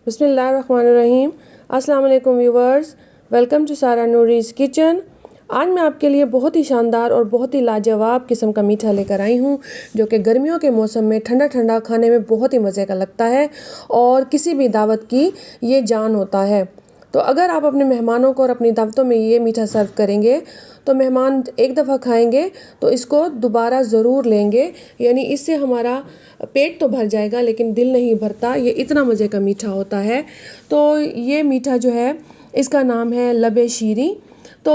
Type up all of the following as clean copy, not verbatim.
बिस्मिल्लाहिर्रहमानिर्रहीम। अस्सलाम वालेकुम व्यूवर्स, वेलकम टू सारा नूरीज़ किचन। आज मैं आपके लिए बहुत ही शानदार और बहुत ही लाजवाब किस्म का मीठा लेकर आई हूँ, जो कि गर्मियों के मौसम में ठंडा ठंडा खाने में बहुत ही मज़े का लगता है और किसी भी दावत की ये जान होता है। तो अगर आप अपने मेहमानों को और अपनी दावतों में ये मीठा सर्व करेंगे तो मेहमान एक दफ़ा खाएंगे तो इसको दोबारा ज़रूर लेंगे। यानी इससे हमारा पेट तो भर जाएगा लेकिन दिल नहीं भरता, ये इतना मज़े का मीठा होता है। तो ये मीठा जो है इसका नाम है लबे शीरी। तो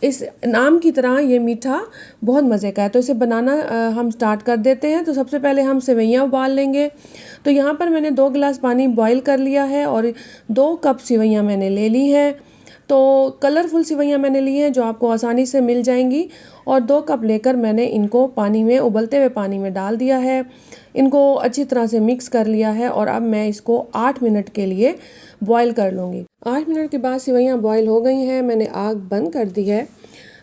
इस नाम की तरह ये मीठा बहुत मज़े का है। तो इसे बनाना हम स्टार्ट कर देते हैं। तो सबसे पहले हम सेवइयाँ उबाल लेंगे। तो यहाँ पर मैंने 2 गिलास पानी बॉईल कर लिया है और 2 कप सेवइयाँ मैंने ले ली हैं। तो कलरफुल सेवइयाँ मैंने ली हैं जो आपको आसानी से मिल जाएंगी, और 2 कप लेकर मैंने इनको पानी में, उबलते हुए पानी में डाल दिया है। इनको अच्छी तरह से मिक्स कर लिया है और अब मैं इसको 8 मिनट के लिए बॉईल कर लूँगी। 8 मिनट के बाद सेवइयाँ बॉईल हो गई हैं, मैंने आग बंद कर दी है।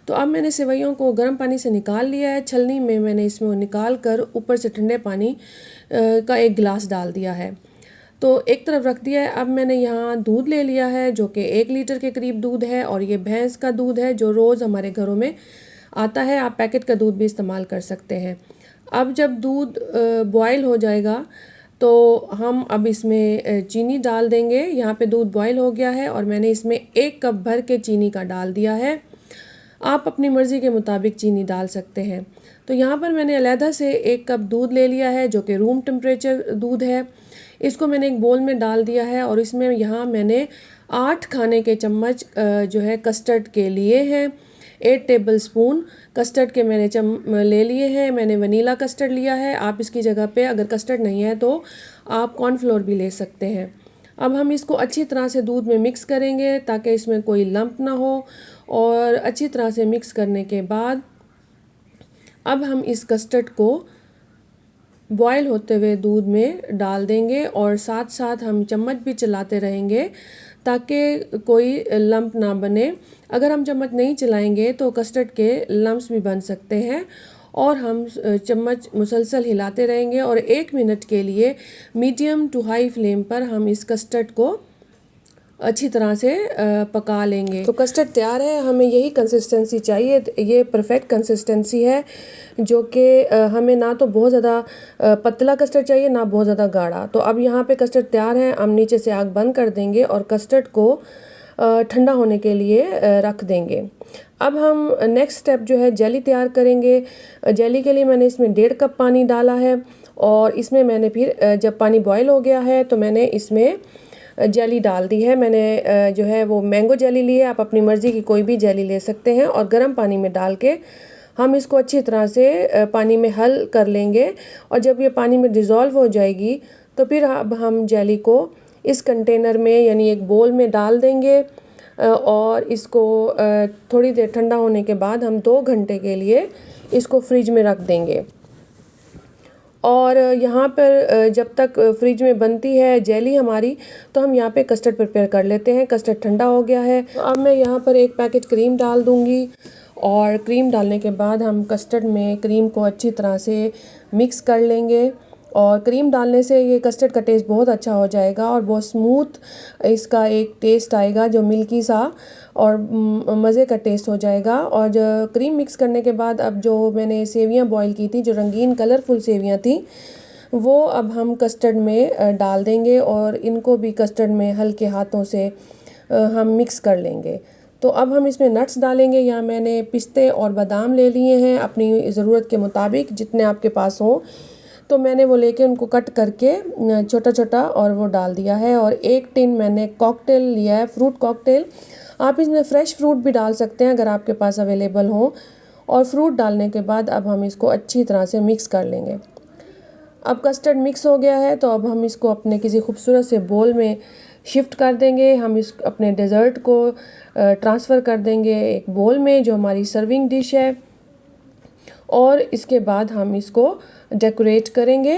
तो अब मैंने सेवइयों को गर्म पानी से निकाल लिया है। छलनी में मैंने इसमें निकाल कर ऊपर से ठंडे पानी का 1 गिलास डाल दिया है। तो एक तरफ रख दिया है। अब मैंने यहाँ दूध ले लिया है जो कि 1 लीटर के करीब दूध है, और ये भैंस का दूध है जो रोज़ हमारे घरों में आता है। आप पैकेट का दूध भी इस्तेमाल कर सकते हैं। अब जब दूध बॉयल हो जाएगा तो हम अब इसमें चीनी डाल देंगे। यहाँ पे दूध बॉयल हो गया है और मैंने इसमें 1 कप भर के चीनी का डाल दिया है। आप अपनी मर्ज़ी के मुताबिक चीनी डाल सकते हैं। तो यहाँ पर मैंने अलहदा से 1 कप दूध ले लिया है जो कि रूम टेम्परेचर दूध है। इसको मैंने एक बोल में डाल दिया है और इसमें यहाँ मैंने 8 खाने के चम्मच जो है कस्टर्ड के लिए हैं। 8 टेबल स्पून कस्टर्ड के मैंने ले लिए हैं। मैंने वनीला कस्टर्ड लिया है। आप इसकी जगह पे अगर कस्टर्ड नहीं है तो आप कॉर्नफ्लोर भी ले सकते हैं। अब हम इसको अच्छी तरह से दूध में मिक्स करेंगे ताकि इसमें कोई लंप ना हो, और अच्छी तरह से मिक्स करने के बाद अब हम इस कस्टर्ड को बॉयल होते हुए दूध में डाल देंगे और साथ साथ हम चम्मच भी चलाते रहेंगे ताकि कोई लंप ना बने। अगर हम चम्मच नहीं चलाएंगे तो कस्टर्ड के लंप्स भी बन सकते हैं, और हम चम्मच मुसलसल हिलाते रहेंगे और 1 मिनट के लिए मीडियम टू हाई फ्लेम पर हम इस कस्टर्ड को अच्छी तरह से पका लेंगे। तो कस्टर्ड तैयार है। हमें यही कंसिस्टेंसी चाहिए। ये परफेक्ट कंसिस्टेंसी है जो कि हमें ना तो बहुत ज़्यादा पतला कस्टर्ड चाहिए ना बहुत ज़्यादा गाढ़ा। तो अब यहाँ पे कस्टर्ड तैयार है। हम नीचे से आग बंद कर देंगे और कस्टर्ड को ठंडा होने के लिए रख देंगे। अब हम नेक्स्ट स्टेप जो है जेली तैयार करेंगे। जेली के लिए मैंने इसमें 1.5 कप पानी डाला है, और इसमें मैंने फिर जब पानी बॉयल हो गया है तो मैंने इसमें जेली डाल दी है। मैंने जो है वो मैंगो जेली ली है। आप अपनी मर्ज़ी की कोई भी जेली ले सकते हैं, और गर्म पानी में डाल के हम इसको अच्छी तरह से पानी में हल कर लेंगे। और जब ये पानी में डिज़ोल्व हो जाएगी तो फिर अब हम जेली को इस कंटेनर में यानी एक बोल में डाल देंगे, और इसको थोड़ी देर ठंडा होने के बाद हम 2 घंटे के लिए इसको फ्रिज में रख देंगे। और यहाँ पर जब तक फ्रिज में बनती है जेली हमारी, तो हम यहाँ पे कस्टर्ड प्रिपेयर कर लेते हैं। कस्टर्ड ठंडा हो गया है। तो अब मैं यहाँ पर 1 पैकेट क्रीम डाल दूँगी, और क्रीम डालने के बाद हम कस्टर्ड में क्रीम को अच्छी तरह से मिक्स कर लेंगे। और क्रीम डालने से ये कस्टर्ड का टेस्ट बहुत अच्छा हो जाएगा और बहुत स्मूथ इसका एक टेस्ट आएगा जो मिल्की सा, और मज़े का टेस्ट हो जाएगा। और जो क्रीम मिक्स करने के बाद अब जो मैंने सेवियां बॉईल की थी, जो रंगीन कलरफुल सेवियां थी, वो अब हम कस्टर्ड में डाल देंगे और इनको भी कस्टर्ड में हल्के हाथों से हम मिक्स कर लेंगे। तो अब हम इसमें नट्स डालेंगे। यहाँ मैंने पिस्ते और बादाम ले लिए हैं अपनी ज़रूरत के मुताबिक, जितने आपके पास हों। तो मैंने वो लेके उनको कट करके छोटा छोटा और वो डाल दिया है। और 1 टिन मैंने कॉकटेल लिया है, फ्रूट कॉकटेल। आप इसमें फ्रेश फ्रूट भी डाल सकते हैं अगर आपके पास अवेलेबल हो। और फ्रूट डालने के बाद अब हम इसको अच्छी तरह से मिक्स कर लेंगे। अब कस्टर्ड मिक्स हो गया है तो अब हम इसको अपने किसी खूबसूरत से बोल में शिफ्ट कर देंगे। हम इस अपने डेज़र्ट को ट्रांसफ़र कर देंगे एक बोल में जो हमारी सर्विंग डिश है, और इसके बाद हम इसको डेकोरेट करेंगे।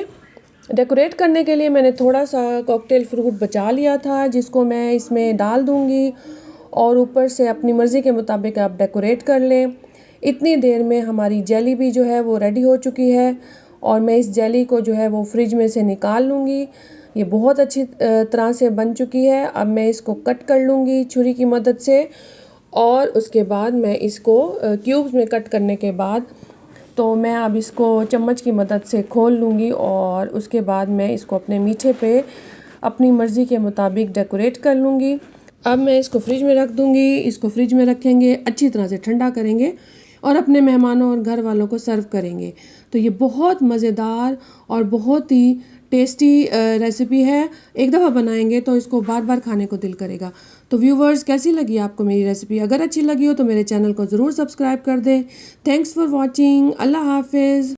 डेकोरेट करने के लिए मैंने थोड़ा सा कॉकटेल फ्रूट बचा लिया था जिसको मैं इसमें डाल दूँगी, और ऊपर से अपनी मर्ज़ी के मुताबिक आप डेकोरेट कर लें। इतनी देर में हमारी जेली भी जो है वो रेडी हो चुकी है, और मैं इस जेली को जो है वो फ्रिज में से निकाल लूँगी। ये बहुत अच्छी तरह से बन चुकी है। अब मैं इसको कट कर लूँगी छुरी की मदद से और उसके बाद मैं इसको क्यूब्स में कट करने के बाद तो मैं अब इसको चम्मच की मदद से खोल लूँगी और उसके बाद मैं इसको अपने मीठे पे अपनी मर्ज़ी के मुताबिक डेकोरेट कर लूँगी। अब मैं इसको फ्रिज में रख दूँगी। इसको फ्रिज में रखेंगे, अच्छी तरह से ठंडा करेंगे और अपने मेहमानों और घर वालों को सर्व करेंगे। तो ये बहुत मज़ेदार और बहुत ही टेस्टी रेसिपी है। एक दफ़ा बनाएंगे तो इसको बार बार खाने को दिल करेगा। तो व्यूवर्स, कैसी लगी आपको मेरी रेसिपी? अगर अच्छी लगी हो तो मेरे चैनल को ज़रूर सब्सक्राइब कर दें। Thanks for watching. अल्लाह हाफिज़।